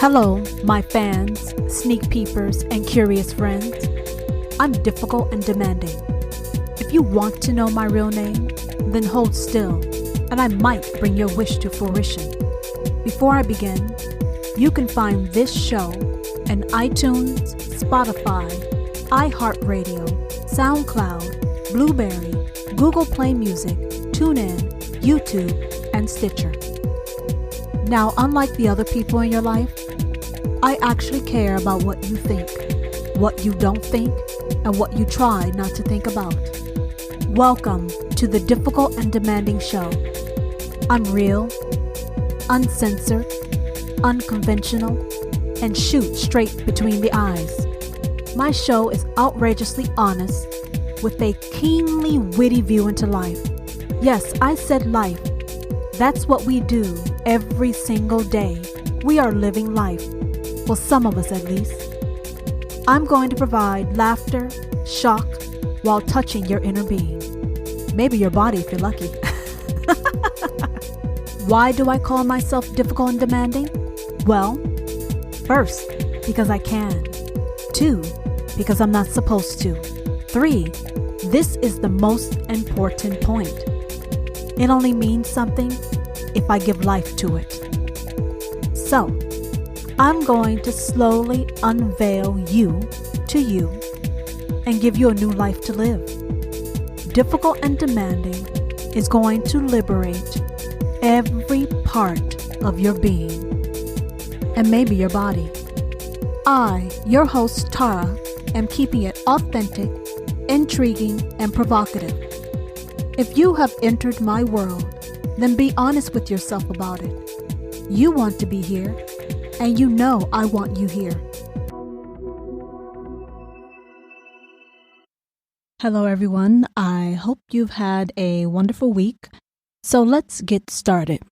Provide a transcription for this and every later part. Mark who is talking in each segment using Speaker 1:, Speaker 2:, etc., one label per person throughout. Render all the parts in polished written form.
Speaker 1: Hello, my fans, sneak peepers, and curious friends. I'm difficult and demanding. If you want to know my real name, then hold still, and I might bring your wish to fruition. Before I begin, you can find this show in iTunes, Spotify, iHeartRadio, SoundCloud, Blueberry, Google Play Music, TuneIn, YouTube, and Stitcher. Now, unlike the other people in your life, I actually care about what you think, what you don't think, and what you try not to think about. Welcome to the Difficult and Demanding Show. I'm real, uncensored, unconventional, and shoot straight between the eyes. My show is outrageously honest with a keenly witty view into life. Yes, I said life. That's what we do every single day. We are living life. Well, some of us at least. I'm going to provide laughter, shock, while touching your inner being. Maybe your body if you're lucky. Why do I call myself difficult and demanding? Well, first, because I can. 2, because I'm not supposed to. 3, this is the most important point. It only means something if I give life to it. So, I'm going to slowly unveil you to you and give you a new life to live. Difficult and demanding is going to liberate every part of your being and maybe your body. I, your host Tara, am keeping it authentic, intriguing, and provocative. If you have entered my world, then be honest with yourself about it. You want to be here, and you know I want you here. Hello everyone, I hope you've had a wonderful week. So let's get started.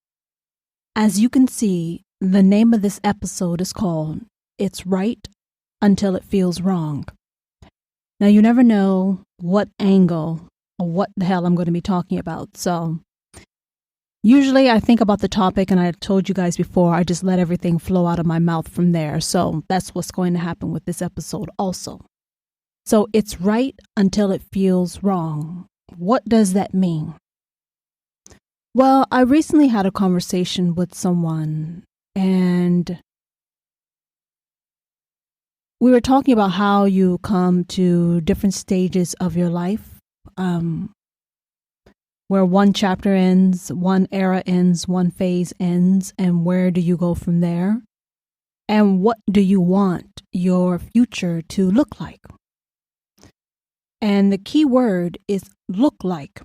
Speaker 1: As you can see, the name of this episode is called It's Right Until It Feels Wrong. Now you never know what angle or what the hell I'm going to be talking about, so usually I think about the topic, and I told you guys before, I just let everything flow out of my mouth from there. So that's what's going to happen with this episode also. So it's right until it feels wrong. What does that mean? Well, I recently had a conversation with someone, and we were talking about how you come to different stages of your life, where one chapter ends, one era ends, one phase ends, and where do you go from there? And what do you want your future to look like? And the key word is look like.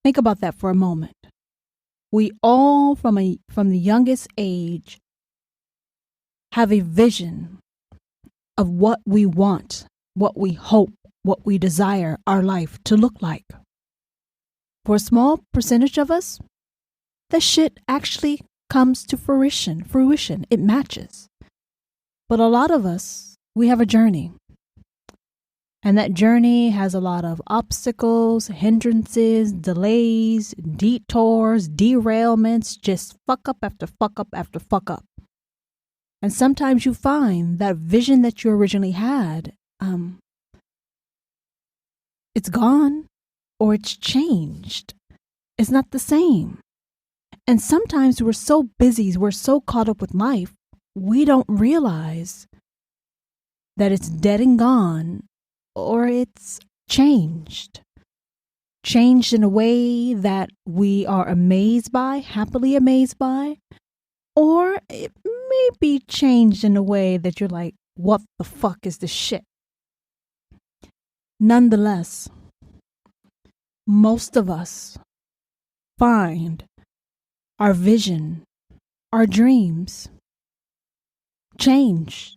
Speaker 1: Think about that for a moment. We all, from the youngest age, have a vision of what we want, what we hope, what we desire our life to look like. For a small percentage of us, the shit actually comes to fruition. It matches. But a lot of us, we have a journey. And that journey has a lot of obstacles, hindrances, delays, detours, derailments, just fuck up after fuck up after fuck up. And sometimes you find that vision that you originally had, it's gone. Or it's changed. It's not the same. And sometimes we're so busy, we're so caught up with life, we don't realize that it's dead and gone, or it's changed. Changed in a way that we are amazed by, happily amazed by, or it may be changed in a way that you're like, what the fuck is this shit? Nonetheless, most of us find our vision, our dreams changed,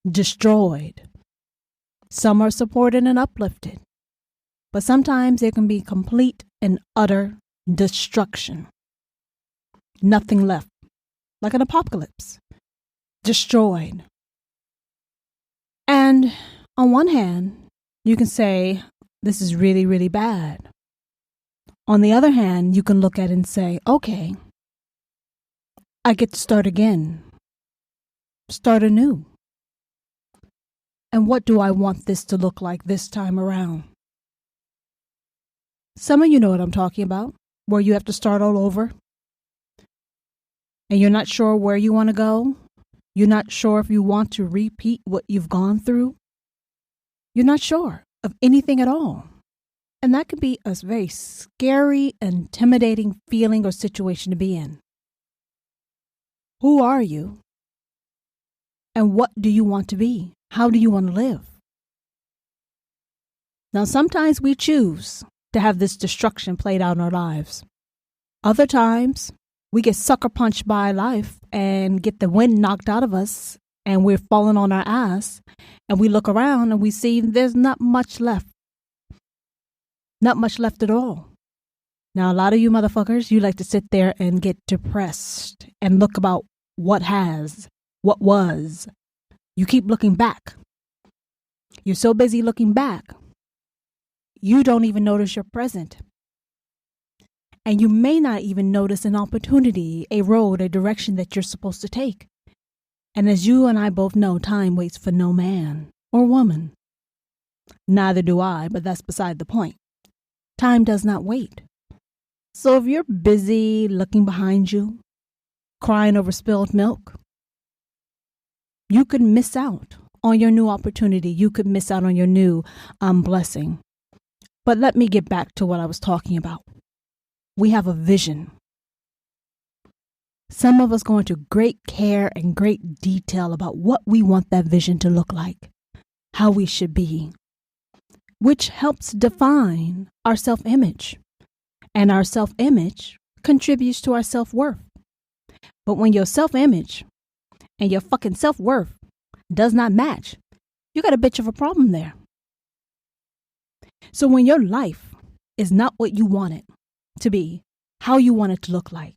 Speaker 1: destroyed. Some are supported and uplifted, but sometimes there can be complete and utter destruction. Nothing left, like an apocalypse, destroyed. And on one hand, you can say, this is really, really bad. On the other hand, you can look at it and say, okay, I get to start again, start anew. And what do I want this to look like this time around? Some of you know what I'm talking about, where you have to start all over. And you're not sure where you want to go. You're not sure if you want to repeat what you've gone through. You're not sure of anything at all. And that can be a very scary, intimidating feeling or situation to be in. Who are you? And what do you want to be? How do you want to live? Now, sometimes we choose to have this destruction played out in our lives. Other times, we get sucker punched by life and get the wind knocked out of us, and we're falling on our ass, and we look around and we see there's not much left. Not much left at all. Now, a lot of you motherfuckers, you like to sit there and get depressed and look about what was. You keep looking back. You're so busy looking back, you don't even notice your present. And you may not even notice an opportunity, a road, a direction that you're supposed to take. And as you and I both know, time waits for no man or woman. Neither do I, but that's beside the point. Time does not wait. So if you're busy looking behind you, crying over spilled milk, you could miss out on your new opportunity. You could miss out on your new blessing. But let me get back to what I was talking about. We have a vision. Some of us go into great care and great detail about what we want that vision to look like, how we should be, which helps define our self-image. And our self-image contributes to our self-worth. But when your self-image and your fucking self-worth does not match, you got a bitch of a problem there. So when your life is not what you want it to be, how you want it to look like,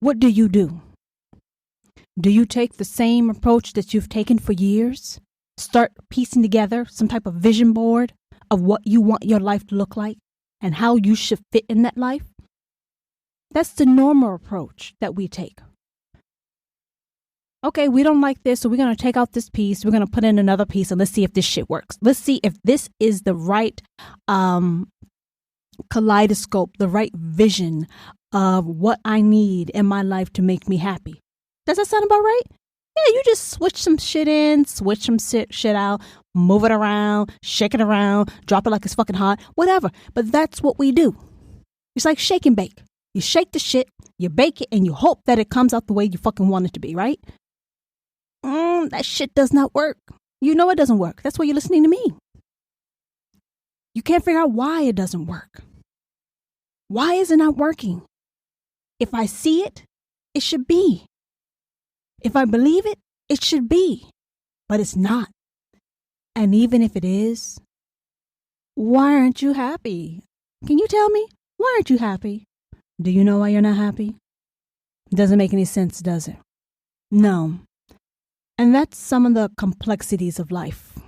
Speaker 1: what do? Do you take the same approach that you've taken for years? Start piecing together some type of vision board of what you want your life to look like and how you should fit in that life? That's the normal approach that we take. Okay, we don't like this, so we're going to take out this piece. We're going to put in another piece, and let's see if this shit works. Let's see if this is the right kaleidoscope, the right vision of what I need in my life to make me happy. Does that sound about right? Yeah, you just switch some shit in, switch some shit out, move it around, shake it around, drop it like it's fucking hot, whatever. But that's what we do. It's like shake and bake. You shake the shit, you bake it, and you hope that it comes out the way you fucking want it to be, right? That shit does not work. You know it doesn't work. That's why you're listening to me. You can't figure out why it doesn't work. Why is it not working? If I see it, it should be. If I believe it, it should be. But it's not. And even if it is, why aren't you happy? Can you tell me? Why aren't you happy? Do you know why you're not happy? It doesn't make any sense, does it? No. And that's some of the complexities of life.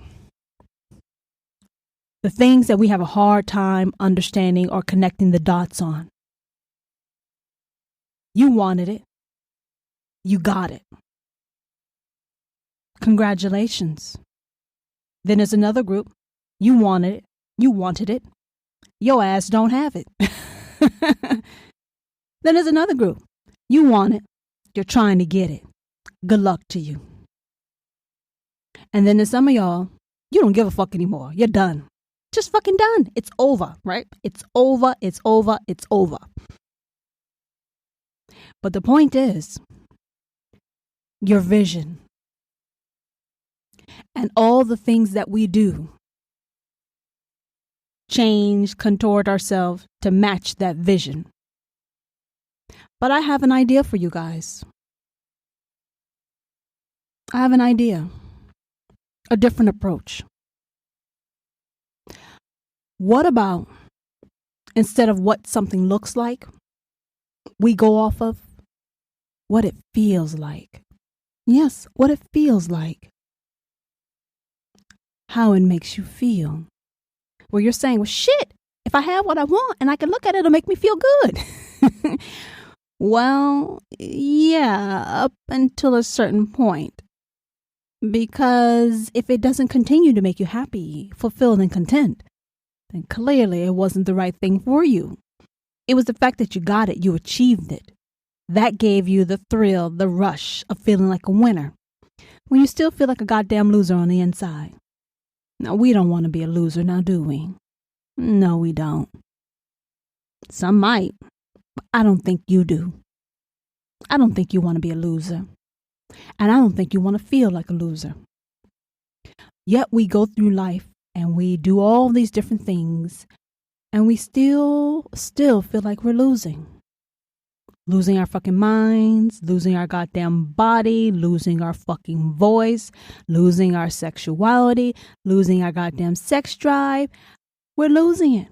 Speaker 1: The things that we have a hard time understanding or connecting the dots on. You wanted it. You got it. Congratulations. Then there's another group. You wanted it. You wanted it. Your ass don't have it. Then there's another group. You want it. You're trying to get it. Good luck to you. And then there's some of y'all, you don't give a fuck anymore. You're done. Just fucking done. It's over, right? It's over. It's over. It's over. But the point is, your vision and all the things that we do change, contort ourselves to match that vision. But I have an idea for you guys. I have an idea. A different approach. What about, instead of what something looks like, we go off of what it feels like? Yes, what it feels like. How it makes you feel. Where you're saying, well, shit, if I have what I want and I can look at it, it'll make me feel good. Well, yeah, up until a certain point. Because if it doesn't continue to make you happy, fulfilled, and content, then clearly it wasn't the right thing for you. It was the fact that you got it, you achieved it. That gave you the thrill, the rush of feeling like a winner, when you still feel like a goddamn loser on the inside. Now, we don't want to be a loser now, do we? No, we don't. Some might, but I don't think you do. I don't think you want to be a loser. And I don't think you want to feel like a loser. Yet we go through life and we do all these different things and we still feel like we're losing. Losing our fucking minds, losing our goddamn body, losing our fucking voice, losing our sexuality, losing our goddamn sex drive. We're losing it.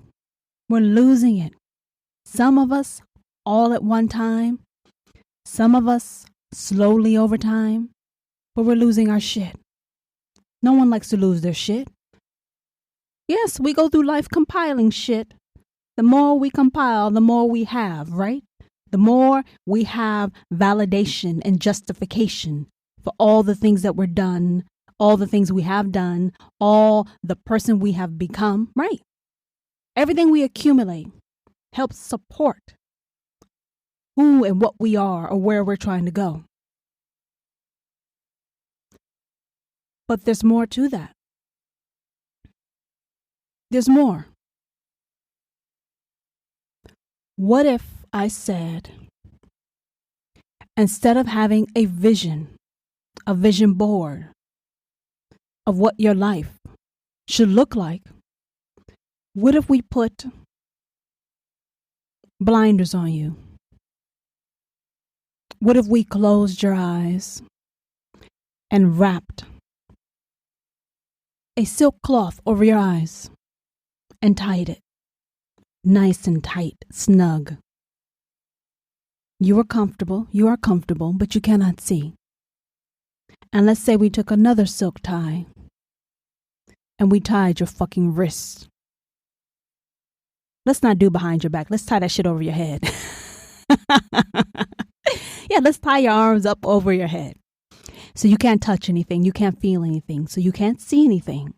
Speaker 1: We're losing it. Some of us all at one time. Some of us slowly over time. But we're losing our shit. No one likes to lose their shit. Yes, we go through life compiling shit. The more we compile, the more we have, right? The more we have validation and justification for all the things that were done, all the things we have done, all the person we have become, right? Everything we accumulate helps support who and what we are or where we're trying to go. But there's more to that. There's more. What if I said, instead of having a vision board of what your life should look like, what if we put blinders on you? What if we closed your eyes and wrapped a silk cloth over your eyes and tied it nice and tight, snug? You are comfortable, but you cannot see. And let's say we took another silk tie and we tied your fucking wrists. Let's not do behind your back. Let's tie that shit over your head. Yeah, let's tie your arms up over your head. So you can't touch anything. You can't feel anything. So you can't see anything.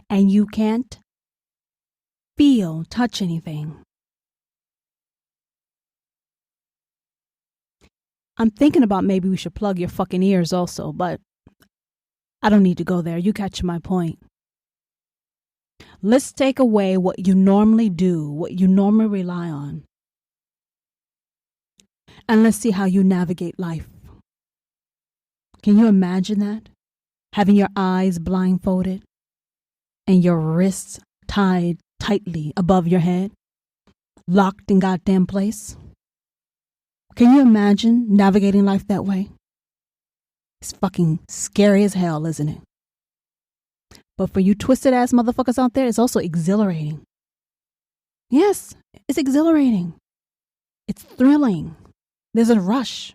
Speaker 1: And you can't touch anything. I'm thinking about maybe we should plug your fucking ears also, but I don't need to go there. You catch my point. Let's take away what you normally do, what you normally rely on. And let's see how you navigate life. Can you imagine that? Having your eyes blindfolded and your wrists tied tightly above your head, locked in goddamn place. Can you imagine navigating life that way? It's fucking scary as hell, isn't it? But for you twisted ass motherfuckers out there, it's also exhilarating. Yes, it's exhilarating. It's thrilling. There's a rush.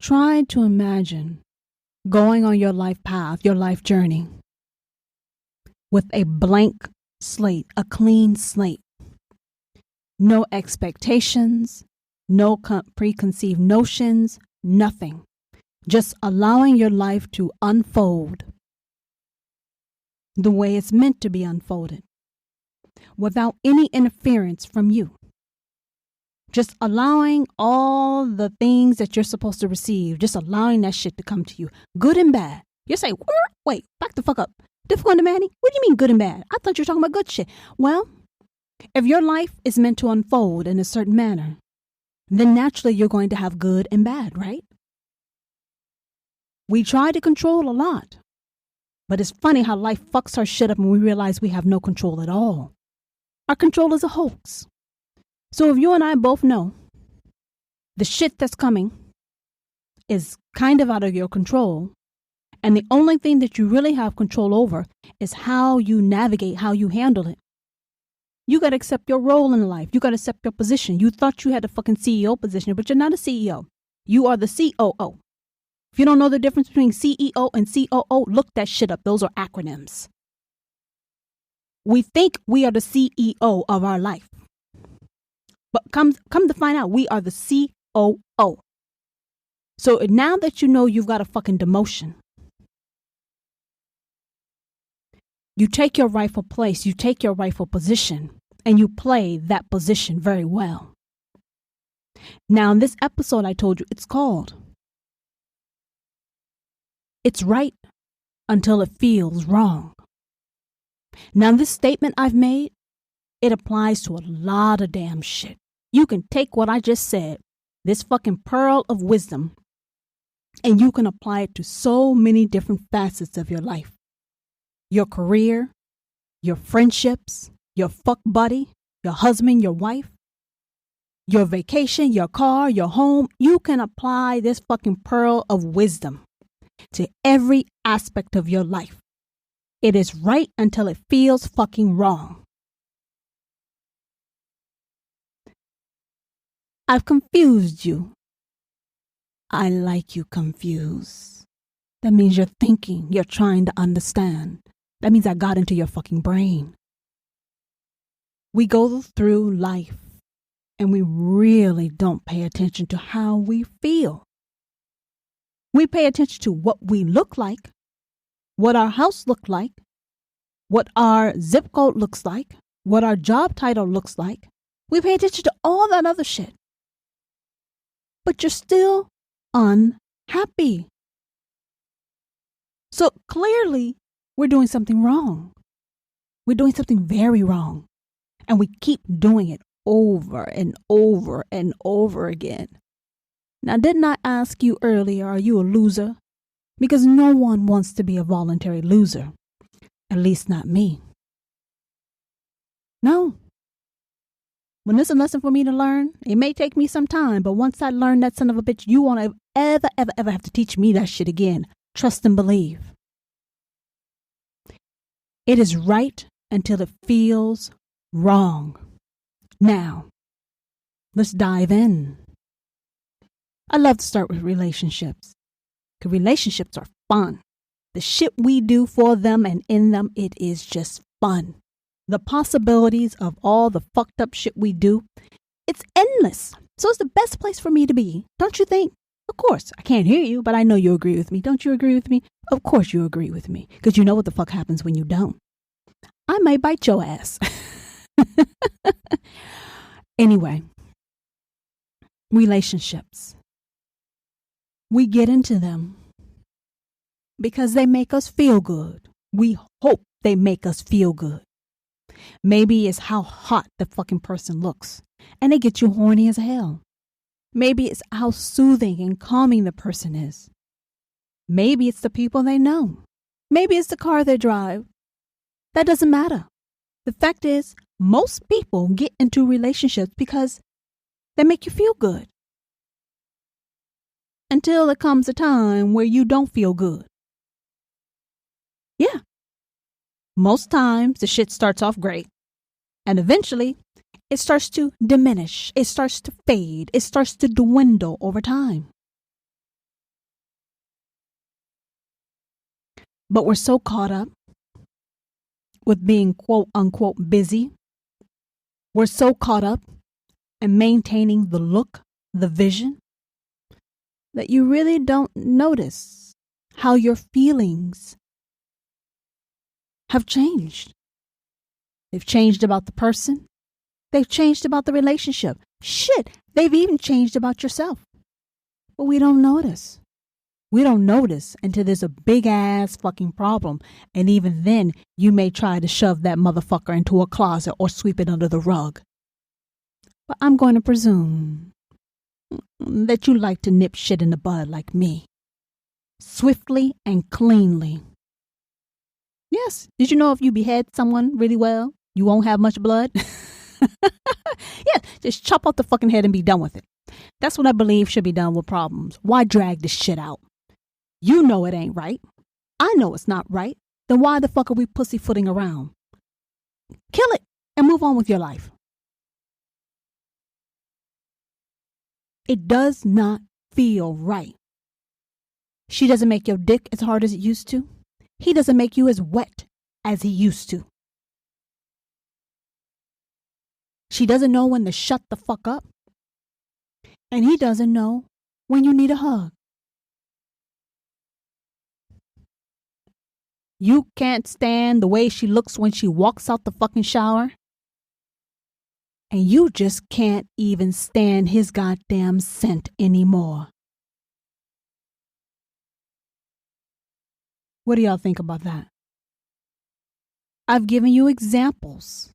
Speaker 1: Try to imagine going on your life path, your life journey, with a blank slate, a clean slate. No expectations, no preconceived notions, nothing. Just allowing your life to unfold the way it's meant to be unfolded, without any interference from you. Just allowing all the things that you're supposed to receive, just allowing that shit to come to you, good and bad. You say, wait, back the fuck up. Difficult and demanding? What do you mean good and bad? I thought you were talking about good shit. Well, if your life is meant to unfold in a certain manner, then naturally you're going to have good and bad, right? We try to control a lot, but it's funny how life fucks our shit up and we realize we have no control at all. Our control is a hoax. So if you and I both know the shit that's coming is kind of out of your control, and the only thing that you really have control over is how you navigate, how you handle it. You got to accept your role in life. You got to accept your position. You thought you had a fucking CEO position, but you're not a CEO. You are the COO. If you don't know the difference between CEO and COO, look that shit up. Those are acronyms.
Speaker 2: We think we are the CEO of our life. But come to find out, we are the COO. So now that you know you've got a fucking demotion, you take your rightful place, you take your rightful position, and you play that position very well. Now, in this episode, I told you it's called It's Right Until It Feels Wrong. Now, this statement I've made, it applies to a lot of damn shit. You can take what I just said, this fucking pearl of wisdom, and you can apply it to so many different facets of your life. Your career, your friendships, your fuck buddy, your husband, your wife, your vacation, your car, your home. You can apply this fucking pearl of wisdom to every aspect of your life. It is right until it feels fucking wrong. I've confused you. I like you confused. That means you're thinking, you're trying to understand. That means I got into your fucking brain. We go through life and we really don't pay attention to how we feel. We pay attention to what we look like, what our house looks like, what our zip code looks like, what our job title looks like. We pay attention to all that other shit. But you're still unhappy. So clearly, we're doing something wrong. We're doing something very wrong. And we keep doing it over and over and over again. Now, didn't I ask you earlier, are you a loser? Because no one wants to be a voluntary loser. At least not me. No. When it's a lesson for me to learn, it may take me some time, but once I learn that son of a bitch, you won't ever have to teach me that shit again. Trust and believe. It is right until it feels wrong. Now, let's dive in. I love to start with relationships, because relationships are fun. The shit we do for them and in them, it is just fun. The possibilities of all the fucked up shit we do, it's endless. So it's the best place for me to be, don't you think? Of course, I can't hear you, but I know you agree with me. Don't you agree with me? Of course you agree with me, because you know what the fuck happens when you don't. I might bite your ass. Anyway, relationships. We get into them because they make us feel good. We hope they make us feel good. Maybe it's how hot the fucking person looks, and they get you horny as hell. Maybe it's how soothing and calming the person is. Maybe it's the people they know. Maybe it's the car they drive. That doesn't matter. The fact is, most people get into relationships because they make you feel good. Until it comes a time where you don't feel good. Yeah. Most times the shit starts off great. And eventually it starts to diminish. It starts to fade. It starts to dwindle over time. But we're so caught up with being quote unquote busy. We're so caught up in maintaining the look, the vision, that you really don't notice how your feelings have changed. They've changed about the person. They've changed about the relationship. Shit, they've even changed about yourself. But we don't notice. We don't notice until there's a big ass fucking problem. And even then, you may try to shove that motherfucker into a closet or sweep it under the rug. But I'm going to presume that you like to nip shit in the bud like me. Swiftly and cleanly. Yes. Did you know if you behead someone really well, you won't have much blood? Yeah, just chop off the fucking head and be done with it. That's what I believe should be done with problems. Why drag this shit out? You know it ain't right. I know it's not right. Then why the fuck are we pussyfooting around? Kill it and move on with your life. It does not feel right. She doesn't make your dick as hard as it used to. He doesn't make you as wet as he used to. She doesn't know when to shut the fuck up. And he doesn't know when you need a hug. You can't stand the way she looks when she walks out the fucking shower. And you just can't even stand his goddamn scent anymore. What do y'all think about that? I've given you examples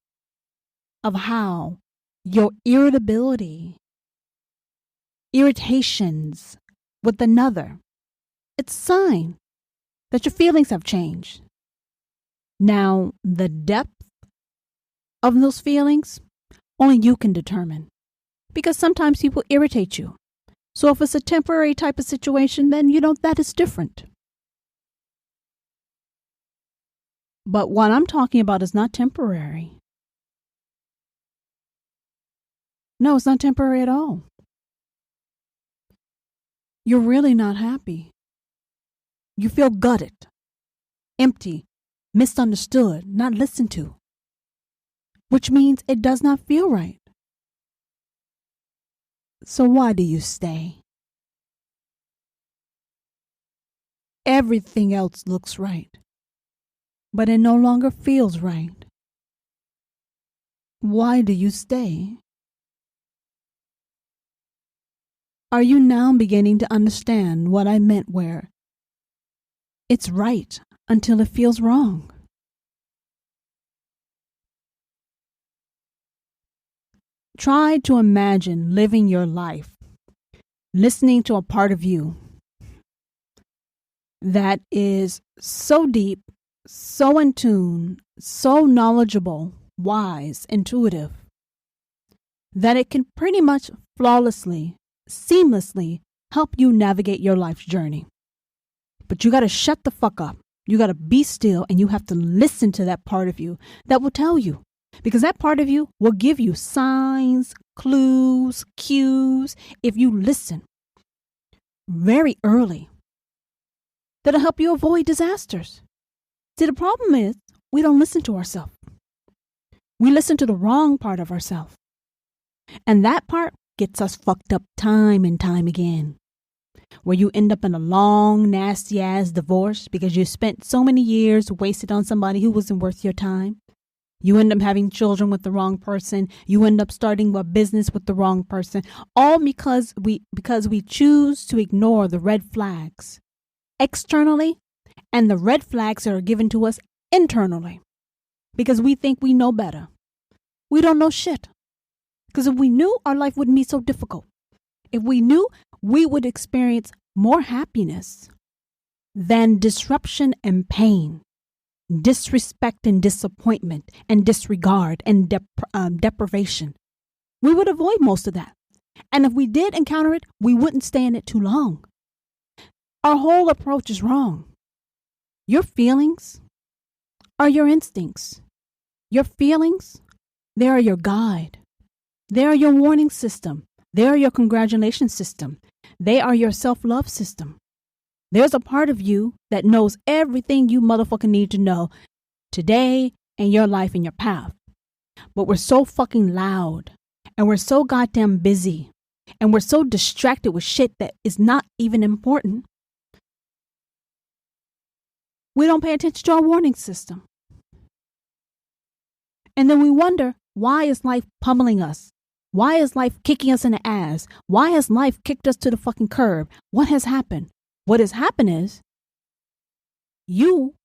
Speaker 2: of how your irritations with another, it's a sign that your feelings have changed. Now, the depth of those feelings, only you can determine. Because sometimes people irritate you. So if it's a temporary type of situation, then that is different. But what I'm talking about is not temporary. No, it's not temporary at all. You're really not happy. You feel gutted, empty, misunderstood, not listened to, which means it does not feel right. So why do you stay? Everything else looks right, but it no longer feels right. Why do you stay? Are you now beginning to understand what I meant where it's right until it feels wrong? Try to imagine living your life, listening to a part of you that is so deep, so in tune, so knowledgeable, wise, intuitive, that it can pretty much flawlessly, seamlessly help you navigate your life's journey. But you got to shut the fuck up. You got to be still, and you have to listen to that part of you that will tell you. Because that part of you will give you signs, clues, cues, if you listen very early. That'll help you avoid disasters. See, the problem is we don't listen to ourselves. We listen to the wrong part of ourselves. And that part gets us fucked up time and time again. Where you end up in a long, nasty-ass divorce because you spent so many years wasted on somebody who wasn't worth your time. You end up having children with the wrong person. You end up starting a business with the wrong person. All because we choose to ignore the red flags externally and the red flags that are given to us internally. Because we think we know better. We don't know shit. Because if we knew, our life wouldn't be so difficult. If we knew, we would experience more happiness than disruption and pain, disrespect and disappointment and disregard and deprivation. We would avoid most of that. And if we did encounter it, we wouldn't stay in it too long. Our whole approach is wrong. Your feelings are your instincts. Your feelings, they are your guide. They are your warning system. They are your congratulation system. They are your self-love system. There's a part of you that knows everything you motherfucking need to know today and your life and your path. But we're so fucking loud and we're so goddamn busy and we're so distracted with shit that is not even important. We don't pay attention to our warning system. And then we wonder, why is life pummeling us? Why is life kicking us in the ass? Why has life kicked us to the fucking curb? What has happened? What has happened is you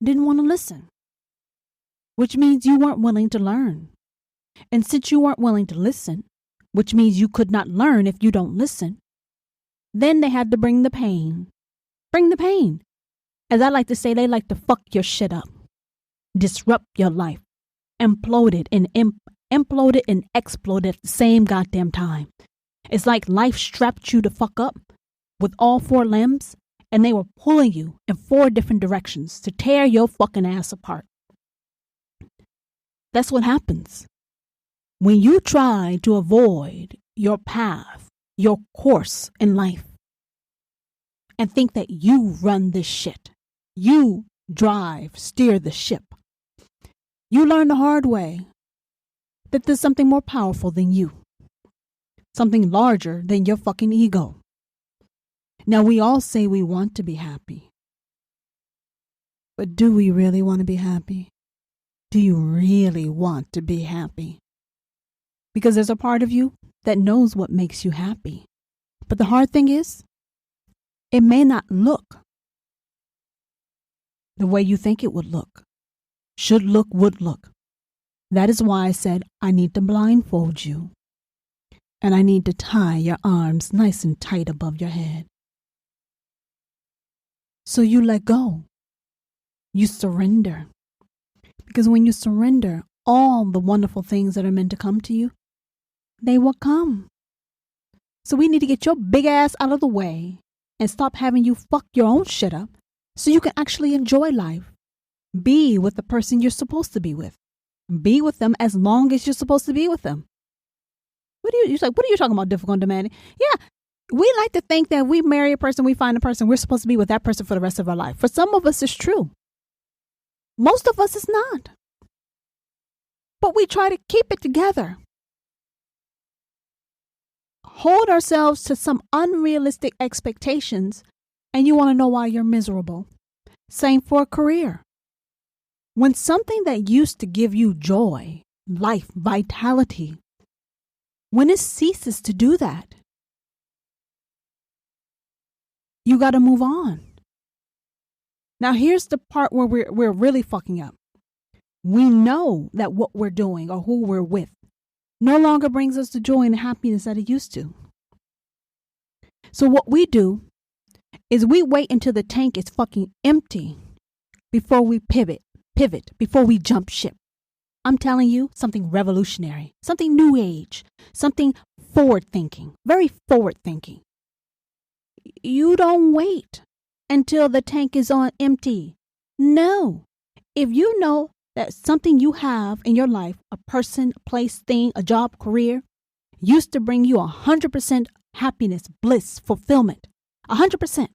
Speaker 2: didn't want to listen, which means you weren't willing to learn. And since you weren't willing to listen, which means you could not learn if you don't listen, then they had to bring the pain. Bring the pain. As I like to say, they like to fuck your shit up, disrupt your life, implode it and explode at the same goddamn time. It's like life strapped you to fuck up with all four limbs and they were pulling you in four different directions to tear your fucking ass apart. That's what happens when you try to avoid your path, your course in life, and think that you run this shit. You steer the ship. You learn the hard way that there's something more powerful than you, something larger than your fucking ego. Now, we all say we want to be happy. But do we really want to be happy? Do you really want to be happy? Because there's a part of you that knows what makes you happy. But the hard thing is, it may not look the way you think it would look, should look, would look. That is why I said I need to blindfold you. And I need to tie your arms nice and tight above your head. So you let go. You surrender. Because when you surrender, all the wonderful things that are meant to come to you, they will come. So we need to get your big ass out of the way and stop having you fuck your own shit up so you can actually enjoy life. Be with the person you're supposed to be with. Be with them as long as you're supposed to be with them. What are you talking about, difficult and demanding? Yeah, we like to think that we marry a person, we find a person, we're supposed to be with that person for the rest of our life. For some of us, it's true. Most of us, it's not. But we try to keep it together. Hold ourselves to some unrealistic expectations, and you want to know why you're miserable. Same for a career. When something that used to give you joy, life, vitality, when it ceases to do that, you got to move on. Now, here's the part where we're really fucking up. We know that what we're doing or who we're with no longer brings us the joy and happiness that it used to. So what we do is we wait until the tank is fucking empty before we pivot, before we jump ship. I'm telling you, something revolutionary, something new age, something forward thinking, very forward thinking. You don't wait until the tank is on empty. No. If you know that something you have in your life, a person, place, thing, a job, career, used to bring you 100% happiness, bliss, fulfillment, 100%.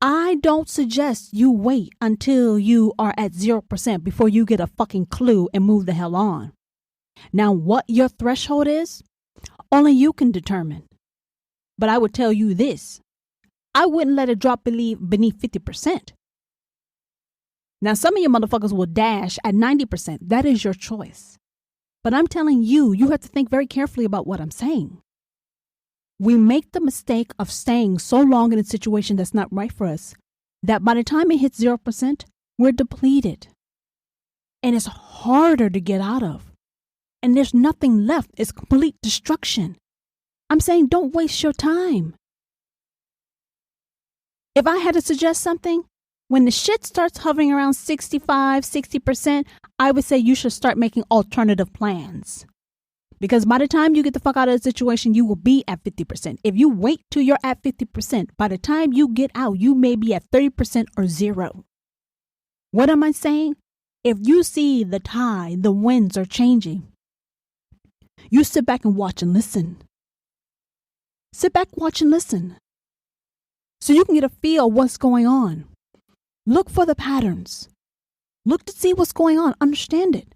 Speaker 2: I don't suggest you wait until you are at 0% before you get a fucking clue and move the hell on. Now, what your threshold is, only you can determine. But I would tell you this. I wouldn't let it drop beneath 50%. Now, some of you motherfuckers will dash at 90%. That is your choice. But I'm telling you, you have to think very carefully about what I'm saying. We make the mistake of staying so long in a situation that's not right for us that by the time it hits 0%, we're depleted. And it's harder to get out of. And there's nothing left. It's complete destruction. I'm saying don't waste your time. If I had to suggest something, when the shit starts hovering around 65, 60%, I would say you should start making alternative plans. Because by the time you get the fuck out of the situation, you will be at 50%. If you wait till you're at 50%, by the time you get out, you may be at 30% or 0. What am I saying? If you see the tide, the winds are changing, you sit back and watch and listen. Sit back, watch and listen. So you can get a feel of what's going on. Look for the patterns. Look to see what's going on. Understand it.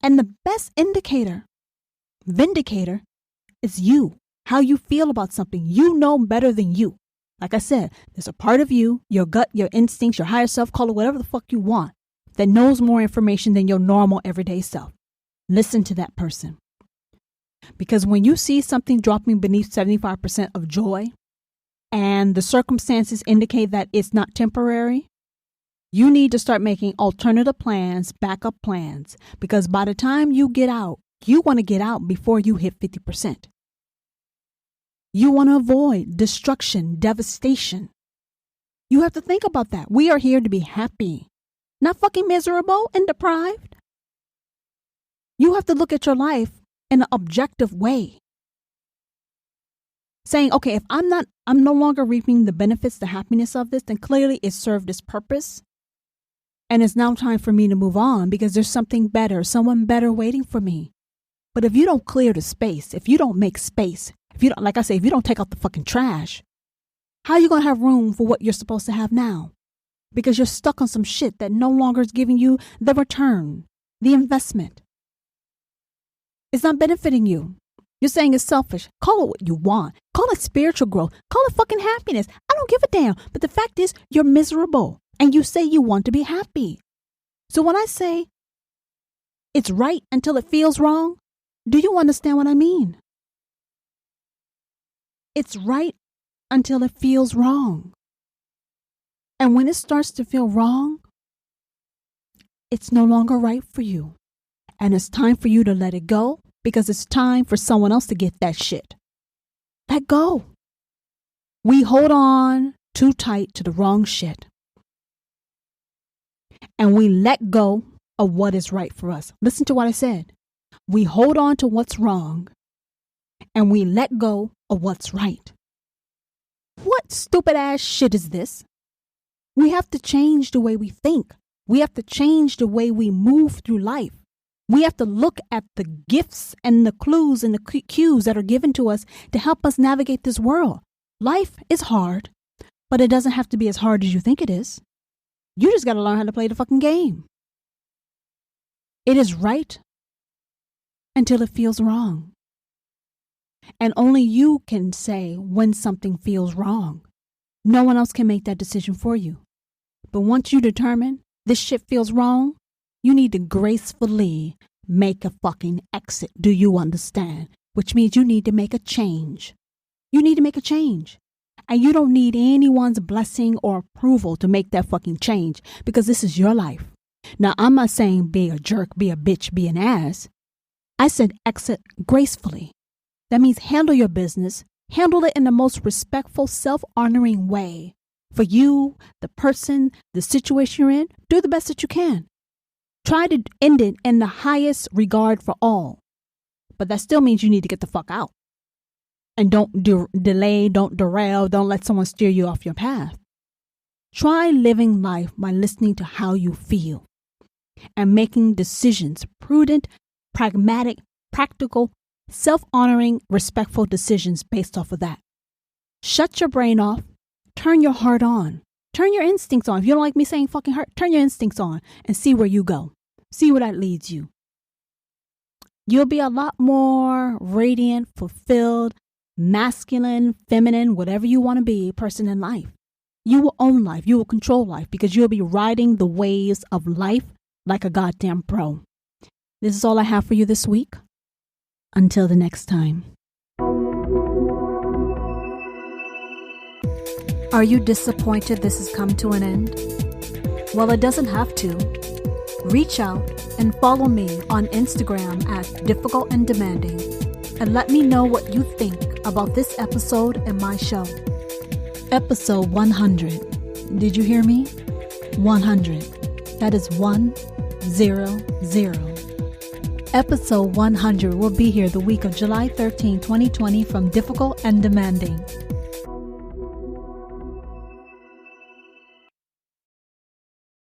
Speaker 2: And the best vindicator is you. How you feel about something. You know better than you. Like I said, there's a part of you, your gut, your instincts, your higher self, call it whatever the fuck you want, that knows more information than your normal everyday self. Listen to that person. Because when you see something dropping beneath 75% of joy, and the circumstances indicate that it's not temporary, you need to start making alternative plans, backup plans, because by the time you get out, you want to get out before you hit 50%. You want to avoid destruction, devastation. You have to think about that. We are here to be happy, not fucking miserable and deprived. You have to look at your life in an objective way. Saying, okay, if I'm no longer reaping the benefits, the happiness of this, then clearly it served its purpose. And it's now time for me to move on because there's something better, someone better waiting for me. But if you don't clear the space, if you don't make space, if you don't, like I say, if you don't take out the fucking trash, how are you going to have room for what you're supposed to have now? Because you're stuck on some shit that no longer is giving you the return, the investment. It's not benefiting you. You're saying it's selfish. Call it what you want. Call it spiritual growth. Call it fucking happiness. I don't give a damn. But the fact is, you're miserable. And you say you want to be happy. So when I say it's right until it feels wrong, do you understand what I mean? It's right until it feels wrong. And when it starts to feel wrong, it's no longer right for you. And it's time for you to let it go, because it's time for someone else to get that shit. Let go. We hold on too tight to the wrong shit. And we let go of what is right for us. Listen to what I said. We hold on to what's wrong, and we let go of what's right. What stupid ass shit is this? We have to change the way we think. We have to change the way we move through life. We have to look at the gifts and the clues and the cues that are given to us to help us navigate this world. Life is hard, but it doesn't have to be as hard as you think it is. You just got to learn how to play the fucking game. It is right until it feels wrong. And only you can say when something feels wrong. No one else can make that decision for you. But once you determine this shit feels wrong, you need to gracefully make a fucking exit. Do you understand? Which means you need to make a change. You need to make a change. And you don't need anyone's blessing or approval to make that fucking change, because this is your life. Now, I'm not saying be a jerk, be a bitch, be an ass. I said exit gracefully. That means handle your business. Handle it in the most respectful, self-honoring way. For you, the person, the situation you're in, do the best that you can. Try to end it in the highest regard for all. But that still means you need to get the fuck out. And don't delay, don't derail, don't let someone steer you off your path. Try living life by listening to how you feel and making decisions, prudent, pragmatic, practical, self-honoring, respectful decisions based off of that. Shut your brain off. Turn your heart on. Turn your instincts on. If you don't like me saying fucking heart, turn your instincts on and see where you go. See where that leads you. You'll be a lot more radiant, fulfilled, masculine, feminine, whatever you want to be, person in life. You will own life. You will control life, because you'll be riding the waves of life like a goddamn pro. This is all I have for you this week. Until the next time.
Speaker 1: Are you disappointed this has come to an end? Well, it doesn't have to. Reach out and follow me on Instagram at Difficult and Demanding, and let me know what you think about this episode and my show.
Speaker 2: Episode 100. Did you hear me? 100. That is 100. Episode 100 will be here the week of July 13, 2020 from Difficult and Demanding.